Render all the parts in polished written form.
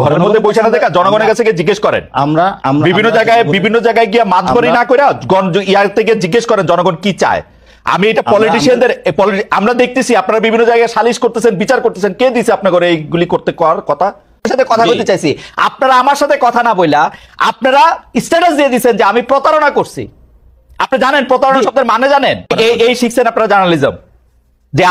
ঘরের মধ্যে বসে না দেখা জনগণের কাছে গিয়ে জিজ্ঞেস করেন। আমরা বিভিন্ন জায়গায় গিয়ে মাতবরি না করে ইয়ার থেকে জিজ্ঞেস করেন জনগণ কি চায়। আমি এটা পলিটিশিয়ানদের আমরা দেখতেছি আপনারা বিভিন্ন জায়গায় সালিশ করতেছেন, বিচার করতেছেন, কে দিছে আপনাদের এইগুলি করতে কথা? সাথে কথা বলতে চাইছি, আপনারা আমার সাথে কথা না বইলা আপনারা স্ট্যাটাস দিয়ে দিচ্ছেন যে আমি প্রতারণা করছি। আপনি জানেন প্রতারণা শব্দের মানে জানেন? এই শিখছেন আপনারা জার্নালিজম, যে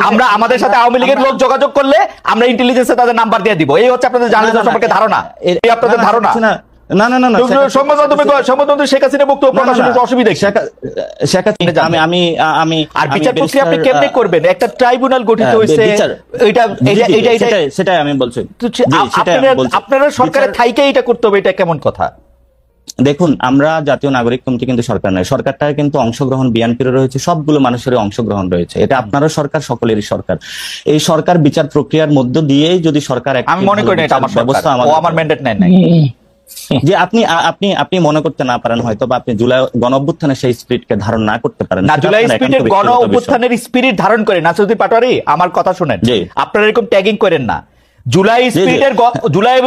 আমরা আমাদের সাথে আওয়ামী লীগের লোক যোগাযোগ করলে আমরা ইন্টেলিজেন্সে তাদের নাম্বার দিয়ে দিব। এই হচ্ছে আপনাদের জার্নালিজম সম্পর্কে ধারণা। এই আপনাদের ধারণা শেখ হাসিনা বক্তব্য প্রকাশের অসুবিধা আর বিচার প্রক্রিয়া আপনি কেমনে করবেন? একটা ট্রাইব্যুনাল গঠিত হয়েছে, সেটাই আমি বলছি। আপনারা সরকারের থাইকে এটা করতে হবে, এটা কেমন কথা? দেখুন, আমরা জাতীয় নাগরিক কমিটি কিন্তু সরকার নয়, সরকারটা কিন্তু অংশগ্রহণ বিএনপির রয়েছে, সবগুলো মানুষের অংশগ্রহণ রয়েছে। এটা আপনারও সরকার, সকলেরই সরকার। এই সরকার বিচার প্রক্রিয়ার মধ্য দিয়েই যদি সরকার, আমি মনে করি এটা আমার ব্যবস্থা, আমার ম্যান্ডেট নেয় নাই যে আপনি মনে করতে না পারেন হয়তো, বা আপনি জুলাই গণঅভ্যুত্থানের সেই স্পিরিটকে ধারণ না করতে পারেন না। জুলাই স্পিরিটের গণঅভ্যুত্থানের স্পিরিট ধারণ করে নাসিরউদ্দিন পাটোয়ারি আমার কথা শুনেন, আপনারা এরকম ট্যাগিং করেন না। জুলাই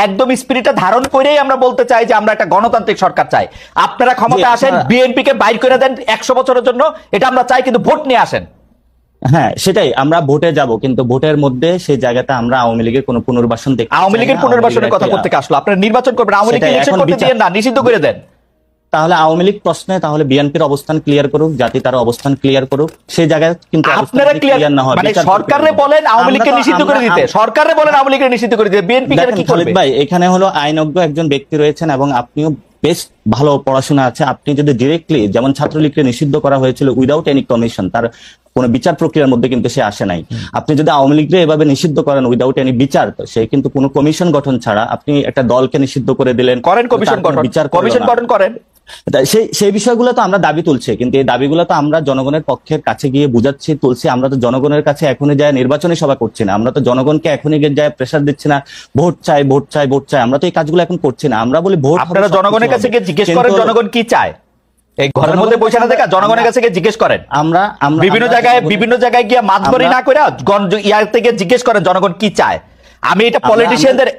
একদম স্পিরিটটা ধারণ করেই আমরা বলতে চাই যে আমরা একটা গণতান্ত্রিক সরকার চাই। আপনারা ক্ষমতা আসেন, বিএনপি কে বাইর করে দেন 100 বছরের জন্য, এটা আমরা চাই, কিন্তু ভোট নিয়ে আসেন। হ্যাঁ, সেটাই, আমরা ভোটে যাব, কিন্তু ভোটের মধ্যে সেই জায়গাতে আমরা আওয়ামী লীগের কোনো পুনর্বাসন দেখি। আওয়ামী লীগের পুনর্বাসনের কথা করতে আসলো, আপনারা নির্বাচন করবেন, আওয়ামী লীগকে নিষিদ্ধ করতে দিয়েন না, নিষিদ্ধ করে দেন। তাহলে আওয়ামী লীগ প্রশ্নে তাহলে বিএনপির অবস্থান ক্লিয়ার করুক, জাতি তার অবস্থান ক্লিয়ার করুক, সেই জায়গায় কিন্তু আপনারা ক্লিয়ার না হয়, মানে সরকারে বলেন আওয়ামী লীগকে নিষিদ্ধ করে দিতে, সরকারে বলেন আওয়ামী লীগকে নিষিদ্ধ করে দিতে, বিএনপি কেন কি করবে? ভাই, এখানে হলো আইনজ্ঞ একজন ব্যক্তি রয়েছেন এবং আপনিও বেশ ভালো পড়াশোনা আছে। আপনি যদি ডিরেক্টলি, যেমন ছাত্রলীগকে নিষিদ্ধ করা হয়েছিল উইদাউট এনি কমিশন, তার কোন বিচার প্রক্রিয়ার মধ্যে কিন্তু সে আসে নাই। আপনি যদি আওয়ামী লীগকে এভাবে নিষিদ্ধ করেন উইদাউট এনি বিচার, তো সে কিন্তু কোনো কমিশন গঠন ছাড়া আপনি একটা দলকে নিষিদ্ধ করে দিলেন। করেন কমিশন গঠন, কমিশন গঠন করেন। সেই বিষয়গুলো তো আমরা দাবি তুলছি, কিন্তু এই দাবিগুলো তো আমরা জনগণের পক্ষের কাছে গিয়ে বুঝাচ্ছি, তুলছি। আমরা তো জনগণের কাছে এখনই যায় নির্বাচনী সভা করছি না, আমরা তো জনগণকে এখনই গিয়ে যায় প্রেসার দিচ্ছি না, ভোট চাই ভোট চাই ভোট চাই। আমরা তো এই কাজগুলো এখন করছি না, আমরা বলি ভোট। আপনারা জনগণের কাছে গিয়ে জিজ্ঞেস করেন জনগণ কি চায়, এই ঘরের মধ্যে বসে না দেখা জনগণের কাছে গিয়ে জিজ্ঞেস করেন। আমরা বিভিন্ন জায়গায় গিয়ে মাতবরি না করে ইয়ার থেকে জিজ্ঞেস করেন জনগণ কি চায়। আমি এটা পলিটিশিয়ানদের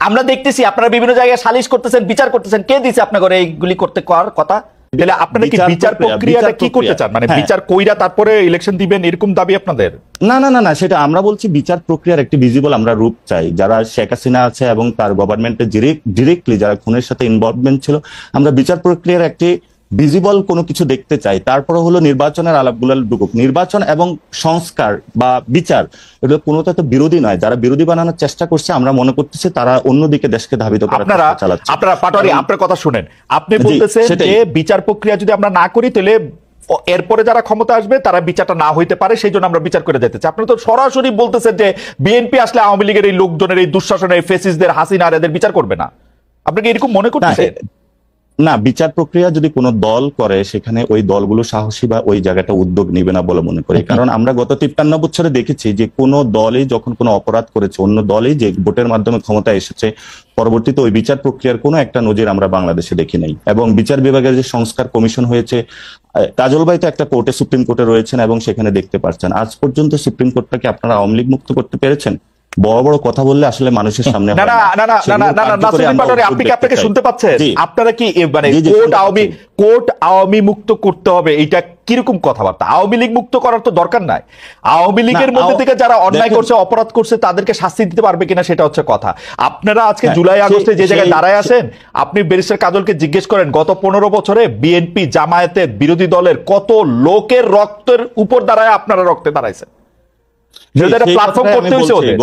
আমরা দেখতেছি আপনারা বিভিন্ন জায়গায় সালিশ করতেছেন, বিচার করতেছেন, কে দিছে আপনাদের এইগুলি করতে কথা? তাহলে আপনারা কি বিচার প্রক্রিয়াটা কি করতে চান? মানে বিচার কইরা তারপরে ইলেকশন দিবেন, এরকম দাবি আপনাদের? না, সেটা আমরা বলছি বিচার প্রক্রিয়ার একটি ভিজিবল আমরা রূপ চাই। যারা শেখ হাসিনা আছে এবং তার গভর্নমেন্টের ডিরেক্টলি যারা খুনের সাথে ইনভলভমেন্ট ছিল, আমরা বিচার প্রক্রিয়ার একটি ভিজিবল কোনো কিছু দেখতে চাই। তারপরে হলো নির্বাচনের আলাপগুলো ঢুকুক। নির্বাচন এবং সংস্কার বা বিচার এগুলো কোনোটা তো বিরোধী নয়। যারা বিরোধী বানানোর চেষ্টা করছে আমরা মনে করতেছি তারা অন্যদিকে দেশকে ধাবিত করার চেষ্টা চালাচ্ছে। আপনারা পাটোয়ারি আপনার কথা শুনেন, আপনি বলতেছেন যে বিচার প্রক্রিয়া যদি আমরা না করি তাহলে এরপরে যারা ক্ষমতা আসবে তারা বিচারটা না হইতে পারে, সেই জন্য আমরা বিচার করে যেতে চাই। আপনারা তো সরাসরি বলতেছেন যে বিএনপি আসলে আওয়ামী লীগের এই লোকজনের, এই দুঃশাসনের, ফেসিসদের, হাসিনা এদের বিচার করবে না। আপনি কি এরকম মনে করতেছেন? না, বিচার প্রক্রিয়া যদি কোনো দল করে সেখানে ওই দলগুলো সাহসী বা ওই জায়গাটা উদ্যোগ নিবে না বলে মনে করি। কারণ আমরা গত 53 বছরে দেখেছি যে কোনো দলই যখন কোনো অপরাধ করেছে, অন্য দলই যে ভোটের মাধ্যমে ক্ষমতায় এসেছে, পরবর্তীতে ওই বিচার প্রক্রিয়ার কোনো একটা নজির আমরা বাংলাদেশে দেখি নাই। এবং বিচার বিভাগের যে সংস্কার কমিশন হয়েছে, কাজল ভাই তো একটা কোর্টে, সুপ্রিম কোর্টে রয়েছেন এবং সেখানে দেখতে পাচ্ছেন আজ পর্যন্ত সুপ্রিম কোর্টটাকে আপনারা আওয়ামী লীগ মুক্ত করতে পেরেছেন? বড় বড় কথা বললে আসলে মানুষের সামনে আপনি কি আপনাকে শুনতে পাচ্ছেন? আপনারা কি মানে কোর্ট আওয়ামী মুক্ত করতে হবে, এটা কিরকম কথাবার্তা? আওয়ামী লীগ মুক্ত করার তো দরকার নাই। আওয়ামী লীগের মধ্যে থেকে যারা অন্যায় করছে, অপরাধ করছে, তাদেরকে শাস্তি দিতে পারবে কিনা সেটা হচ্ছে কথা। আপনারা আজকে জুলাই আগস্টে যে জায়গায় দাঁড়ায় আছেন, আপনি ব্যারিস্টার কাজলকে জিজ্ঞেস করেন গত 15 বছরে বিএনপি, জামায়াতের, বিরোধী দলের কত লোকের রক্তের উপর দাঁড়ায় আপনারা রক্তে দাঁড়াইছেন।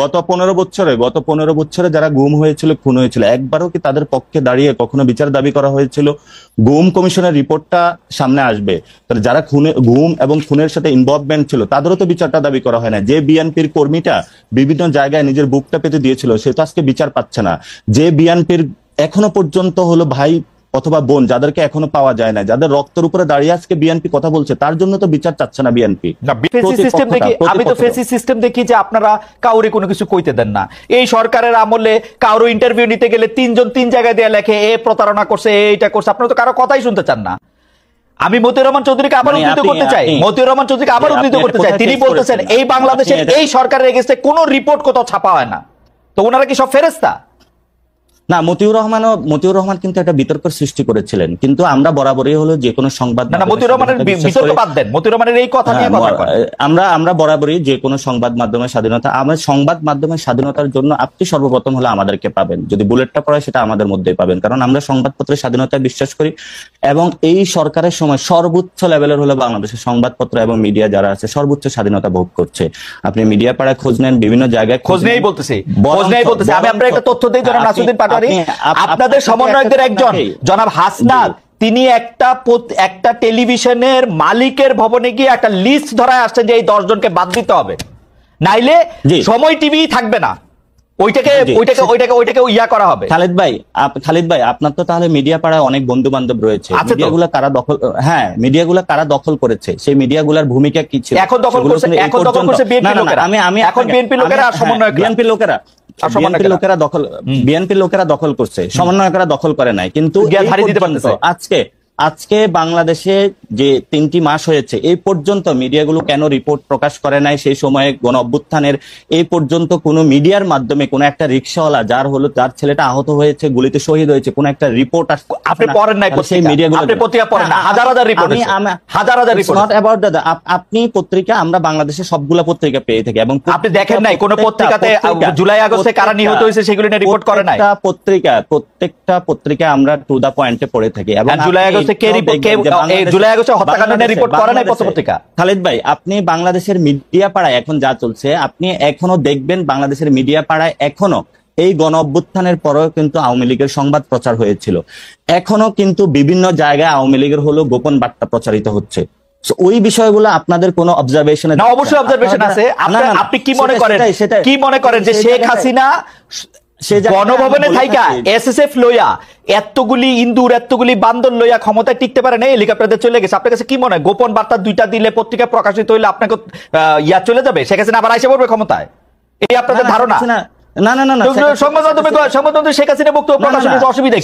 গত 15 বছরে যারা গুম হয়েছিল, খুন হয়েছিল, একবারও কি তাদের পক্ষে দাঁড়িয়ে কখনো বিচার দাবি করা হয়েছিল? গুম কমিশনের রিপোর্টটা সামনে আসবে, তাহলে যারা গুম এবং খুনের সাথে ইনভলভমেন্ট ছিল তাদেরও তো বিচারটা দাবি করা হয় না। যে বিএনপির কর্মীটা বিভিন্ন জায়গায় নিজের বুকটা পেতে দিয়েছিল সে তো আজকে বিচার পাচ্ছে না। যে বিএনপির এখনো পর্যন্ত হলো ভাই অথবা বোন যাদেরকে এখনো পাওয়া যায় না, যাদের রক্তের উপরে দাঁড়িয়ে আজকে বিএনপি কথা বলছে, তার জন্য তো বিচার চাচ্ছে না বিএনপি। আমি তো ফেসি সিস্টেম দেখি যে আপনারা কাউরে কোনো কিছু কইতে দেন না। এই সরকারের আমলে কারো ইন্টারভিউ নিতে গেলে 3 জন 3 জায়গায় দিয়ে লেখে এ প্রতারণা করছে, এইটা করছে। আপনারা তো কারো কথাই শুনতে চান না। আমি মতিউর রহমান চৌধুরীকে আবার উদ্ধৃত করতে চাই, তিনি বলতেছেন এই বাংলাদেশের এই সরকারের এগেইনস্টে কোনো রিপোর্ট কোথাও ছাপা হয় না। তো ওনারা কি সব ফেরেশতা? না, মতিউর রহমান কিন্তু একটা বিতর্ক সৃষ্টি করেছিলেন, কিন্তু আমরা বরাবরই হলো যে কোনো সংবাদ না মতিউর রহমানের বিতর্ক বাদ দেন, মতিউর রহমানের এই কথা নিয়ে কথা করেন। আমরা বরাবরই যে কোনো সংবাদ মাধ্যমের স্বাধীনতা, আমার সংবাদ মাধ্যমের স্বাধীনতার জন্য আপনি সর্বপ্রথম হলো আমাদেরকে পাবেন, যদি বুলেটটা পড়ে সেটা আমাদের মধ্যেই পাবেন, কারণ আমরা সংবাদপত্রের স্বাধীনতায় বিশ্বাস করি। এবং এই সরকারের সময় সর্বোচ্চ লেভেলের হলো বাংলাদেশের সংবাদপত্র এবং মিডিয়া যারা আছে সর্বোচ্চ স্বাধীনতা ভোগ করছে। আপনি মিডিয়া পাড়ায় খোঁজ নেন, বিভিন্ন জায়গায় খোঁজ নেই বলতেছি। আমি আপনার একটা তথ্য দিই, জনাব নাসিরউদ্দিন পাটোয়ারী, আপনাদের সমন্বয়কদের একজন জনাব হাসনাত, তিনি একটা টেলিভিশনের মালিকের ভবনে গিয়ে একটা লিস্ট ধরায় আসছেন যে এই 10 জনকে বাদ দিতে হবে, নাইলে সময় টিভি থাকবে না, ওইটাকে ইয়া করা হবে। খালিদ ভাই আপনার তো তাহলে মিডিয়া পাড়ায় অনেক বন্ধু বান্ধব রয়েছে, মিডিয়াগুলো কারা দখল করেছে, সেই মিডিয়াগুলোর ভূমিকা কি ছিল? এখন দখল করছে বিএনপি লোকেরা। এখন বিএনপি লোকেরা সমন্বয়ক, বিএনপি লোকেরা দখল করছে, সমন্বয়করা দখল করে নাই। কিন্তু আজকে বাংলাদেশে যে 3টি মাস হয়েছে এই পর্যন্ত মিডিয়াগুলো কেন রিপোর্ট প্রকাশ করে নাই? সেই সময়ে গণ অভ্যুত্থানের এই পর্যন্ত কোন মিডিয়ার মাধ্যমে কোন একটা রিকশাওয়ালা যার ছেলেটা আহত হয়েছে, গুলিতে শহীদ হয়েছে, কোন একটা রিপোর্ট আপনি পড়েন নাই? সেই মিডিয়াগুলো আপনি পত্রিকা পড়েন না? হাজার রিপোর্ট, হাজার রিপোর্ট। নট অ্যাবাউট দাদা, আপনি পত্রিকা, আমরা বাংলাদেশে সবগুলা পত্রিকা পেয়ে থাকি, এবং আপনি দেখেন নাই কোন পত্রিকাতে জুলাই আগস্টে কারা নিহত হয়েছে সেগুলো নিয়ে রিপোর্ট করে নাই? প্রত্যেকটা পত্রিকা আমরা টু দা পয়েন্টে পড়ে থাকি। এবং জুলাই আগস্টে খালিদ ভাই, আপনি বাংলাদেশের মিডিয়া পাড়ায় এখন যা চলছে, আপনি এখনো দেখবেন বাংলাদেশের মিডিয়া পাড়ায় এখনো এই গণ অভ্যুত্থানের পরেও কিন্তু আওয়ামী লীগের সংবাদ প্রচার হয়েছিল, এখনো কিন্তু বিভিন্ন জায়গায় আওয়ামী লীগের হলো গোপন বার্তা প্রচারিত হচ্ছে। ওই বিষয়গুলো আপনাদের কোনো অবজারভেশন? না, অবশ্যই অবজারভেশন আছে। আপনি কি মনে করেন যে শেখ হাসিনা গণভবনে থাইকা এসএসএফ লইয়া এতগুলি ইন্দুর এতগুলি বান্দর লইয়া ক্ষমতায় টিকতে পারে না, হেলিকপ্টারে চলে গেছে? আপনার কাছে কি মনে হয় গোপন বার্তা 2টা দিলে পত্রিকা প্রকাশিত হইলে আপনাকে ইয়া চলে যাবে, শেখ হাসিনা আবার আইসা পড়বে ক্ষমতায়? এই আপনাদের ধারণা? সংবাদ মাধ্যমে শেখ হাসিনা বক্তব্য প্রকাশের অসুবিধা?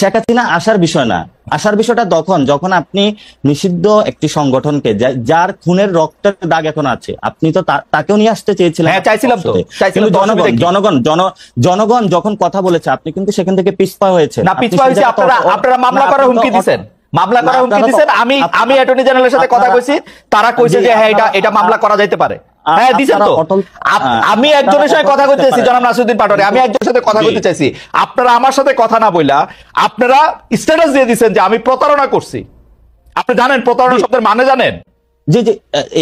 শেখ হাসিনা আসার বিষয় না, আসার বিষয়টা যখন আপনি নিষিদ্ধ একটি সংগঠনকে, যার খুনের রক্তের দাগ এখন আছে, আপনি তো তাকেও নিয়ে আসতে চেয়েছিলেন। হ্যাঁ, চাইছিলাম তো। জনগণ যখন কথা বলেছে, আপনি কিন্তু সেখান থেকে পিছপা হয়েছে। না, পিছপা হয়েছে আপনারা মামলা করার হুমকি দিচ্ছেন। আমি অ্যাটর্নি জেনারেলের সাথে কথা কইছি, তারা কইছে যে হ্যাঁ এটা মামলা করা যাইতে পারে। হ্যাঁ, দিছেন তো। আমি একজনের সাথে কথা বলতে চাইছি, জনাব নাসিরউদ্দিন পাটোয়ারী, আমি একজনের সাথে কথা বলতে চাইছি। আপনারা আমার সাথে কথা না বইলা আপনারা স্ট্যাটাস দিয়ে দিচ্ছেন যে আমি প্রতারণা করছি। আপনি জানেন প্রতারণা শব্দের মানে জানেন? জি,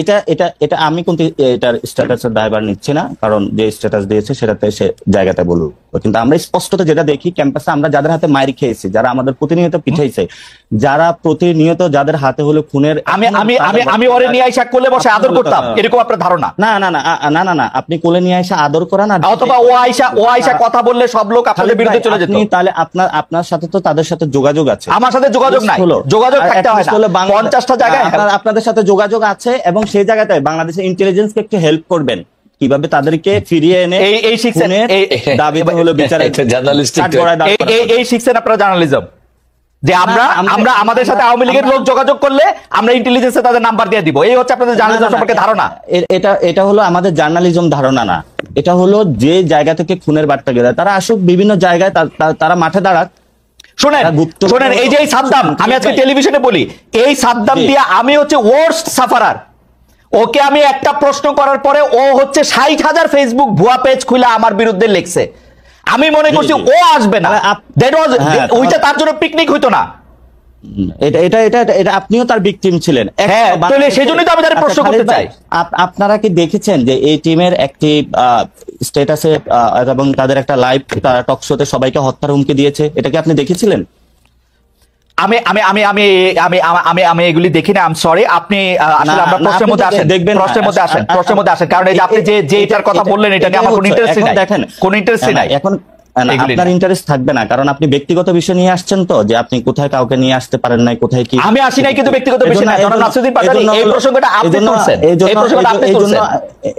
এটা আমি কিন্তু এটার স্ট্যাটাসের দায়ভার নিচ্ছি না, কারণ যে স্ট্যাটাস দিয়েছে সেটাতে সে জায়গাতে বলবো। কিন্তু আমরা স্পষ্টত যেটা দেখি, ক্যাম্পাসে আমরা যাদের হাতে মাইর খেয়েছি, যারা আমাদের প্রতিনিয়ত পিঠাইছে, যারা প্রতিনিয়ত যাদের হাতে হলো খুনের, আমি ওরে নিয়ে আইসা কোলে বসে আদর করতাম, এরকম আপনার ধারণা? না, আপনি কোলে নিয়ে আইসা আদর করা না, অথবা ও আইসা কথা বললে সব লোক আপনাদের বিরুদ্ধে চলে যেত। তাহলে আপনার সাথে তো তাদের সাথে যোগাযোগ আছে, আমার সাথে যোগাযোগ নাই। যোগাযোগ থাকতে হয় না, 50টা জায়গায় আপনাদের সাথে যোগাযোগ আছে, এবং সেই জায়গাতে বাংলাদেশের ইন্টেলিজেন্সকে একটু হেল্প করবেন, কিভাবে তাদেরকে ফিরিয়ে এনে এই শিখছেন দাবিতে হলো বিচারের এই শিখছেন আপনারা জার্নালিজম, যে আমরা আমাদের সাথে আওয়ামী লীগের লোক যোগাযোগ করলে আমরা ইন্টেলিজেন্সে তাদের নাম্বার দিয়ে দিব। এই হচ্ছে আপনাদের জার্নালিজম সম্পর্কে ধারণা। এটা হলো আমাদের জার্নালিজম ধারণা না, এটা হলো যে জায়গা থেকে খুনের বার্তা গেলে তারা আসুক বিভিন্ন জায়গায়, তারা মাঠে দাঁড়াক। শোনেন, এই যে সাদ্দাম, আমি আজকে টেলিভিশনে বলি, এই সাদ্দাম দিয়ে আমি হচ্ছে ওয়ার্স্ট সাফারার। ওকে আমি একটা প্রশ্ন করার পরে ও হচ্ছে 60,000 ফেসবুক ভুয়া পেজ খুলে আমার বিরুদ্ধে লিখছে। আমি মনে করছি ও আসবে না, ওইটা তার জন্য পিকনিক হইতো না। এটা আপনিও তার ভিকটিম ছিলেন। সেজন্যই তো আমি তার প্রশ্ন করতে চাই, আপনারা কি দেখেছেন যে এই টিমের একটি স্ট্যাটাসে এবং তাদের একটা লাইভ টক শোতে সবাইকে হত্যার হুমকি দিয়েছে? এটা কি আপনি দেখেছিলেন? আমি আমি আমি আমি আমি আমি আমি এগুলি দেখি না। I am sorry. আপনি আসলে আমরা প্রশ্নের মধ্যে আসেন, দেখবেন প্রশ্নের মধ্যে আসেন, কারণ এই যে আপনি যে এটার কথা বললেন এটা নিয়ে আমার কোনো ইন্টারেস্ট নাই। দেখেন, কোনো ইন্টারেস্ট নাই এখন। আপনার ইন্টারেস্ট থাকবে না, কারণ আপনি ব্যক্তিগত বিষয় নিয়ে আসছেন, তো যে আপনি কোথায় কাউকে নিয়ে আসতে পারেন নাই, কোথায় কি। আমি আসি নাই, কিন্তু ব্যক্তিগত বিষয় না। জনাব নাসিরউদ্দিন পাটোয়ারী, এই প্রসঙ্গটা আপনি তুলছেন,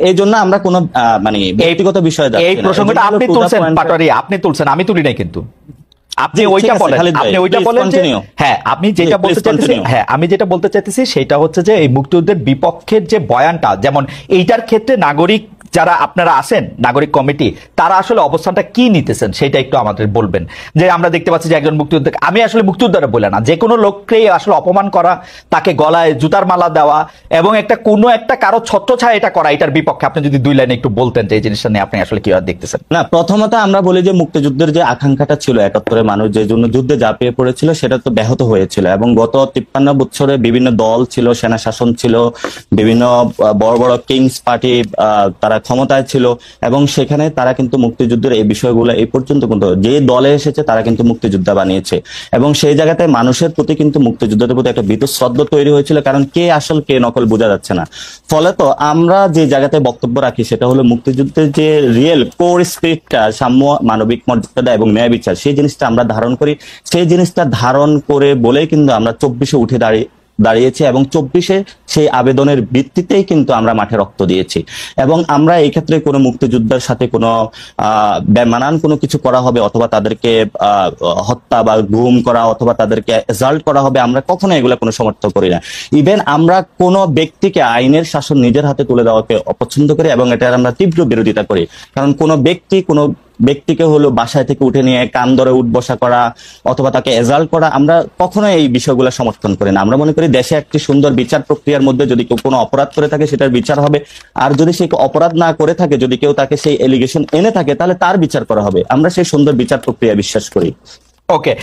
এই জন্য আমরা কোনো মানে ব্যক্তিগত বিষয় যাচ্ছি না। এই প্রসঙ্গটা আপনি তুলছেন পাটোয়ারী, আপনি তুলছেন, আমি তুলি নাই। কিন্তু আপনি ওইটা বলেন, আপনি ওইটা বলেন। হ্যাঁ, আপনি যেটা বলতে চাইতেছেন, হ্যাঁ আমি যেটা বলতে চাইতেছি সেটা হচ্ছে যে এই মুক্তিযুদ্ধের বিপক্ষের যে বয়ানটা, যেমন এইটার ক্ষেত্রে নাগরিক যারা আপনারা আছেন নাগরিক কমিটি, তারা আসলে অবস্থানটা কি নিতেছেন সেটা একটু আমাদের বলবেন। যে আমরা দেখতে পাচ্ছি যে একজন মুক্তিযোদ্ধা, আমি আসলে মুক্তিযোদ্ধারা বলে না, যে কোনো লোককেই আসলে অপমান করা, তাকে গলায় জুতার মালা দেওয়া এবং কোনো একটা কারো ছত্রছায়া এটা করা, এটার বিপক্ষে আপনি যদি 2 লাইনে একটু বলতেন যে এই জিনিসটা নিয়ে আপনি আসলে কিভাবে দেখতেছেন। না, প্রথমত আমরা বলি যে মুক্তিযুদ্ধের যে আকাঙ্ক্ষাটা ছিল 71-এ মানুষ যে জন্য যুদ্ধে ঝাঁপিয়ে পড়েছিল সেটা তো ব্যাহত হয়েছিল, এবং গত 53 বছরে বিভিন্ন দল ছিল, সেনা শাসন ছিল, বিভিন্ন বড় বড় কিংস পার্টি তারা ক্ষমতায় ছিল, এবং সেখানে তারা কিন্তু মুক্তিযুদ্ধের এই বিষয়গুলো এই পর্যন্ত কিন্তু যে দলে এসেছে তারা কিন্তু মুক্তিযোদ্ধা বানিয়েছে, এবং সেই জায়গাতে মানুষের প্রতি কিন্তু মুক্তিযুদ্ধের প্রতি একটা বীতশ্রদ্ধা তৈরি হয়েছিল, কারণ কে আসল কে নকল বোঝা যাচ্ছে না। ফলে তো আমরা যে জায়গাতে বক্তব্য রাখি সেটা হলো মুক্তিযুদ্ধের যে রিয়েল কোর স্পিরিটটা, সাম্য, মানবিক মর্যাদা এবং ন্যায় বিচার, সেই জিনিসটা আমরা ধারণ করি। সেই জিনিসটা ধারণ করে বলেই কিন্তু আমরা 24-এ উঠে দাঁড়িয়েছি, এবং 24-এ সেই আবেদনের ভিত্তিতেই কিন্তু আমরা মাঠে রক্ত দিয়েছি। এবং আমরা এই ক্ষেত্রে কোনো মুক্তিযোদ্ধার সাথে কোনো বেমানান কোনো কিছু করা হবে, অথবা তাদেরকে হত্যা বা গুম করা, অথবা তাদেরকে অ্যাসাল্ট করা হবে, আমরা কখনো এগুলো কোনো সমর্থন করি না। ইভেন আমরা কোনো ব্যক্তিকে আইনের শাসন নিজের হাতে তুলে দেওয়াকে অপছন্দ করি, এবং এটার আমরা তীব্র বিরোধিতা করি। কারণ কোনো ব্যক্তিকে হলো বাসায় থেকে উঠে নিয়ে কান ধরে উঠবসা করা অথবা তাকে এজাল্ট করা, আমরা কখনো এই বিষয়গুলো সমর্থন করি না। আমরা মনে করি দেশে একটি সুন্দর বিচার প্রক্রিয়ার মধ্যে যদি কেউ কোনো অপরাধ করে থাকে সেটার বিচার হবে, আর যদি সে অপরাধ না করে থাকে, যদি কেউ তাকে সেই এলিগেশন এনে থাকে, তাহলে তার বিচার করা হবে। আমরা সেই সুন্দর বিচার প্রক্রিয়া বিশ্বাস করি। ওকে।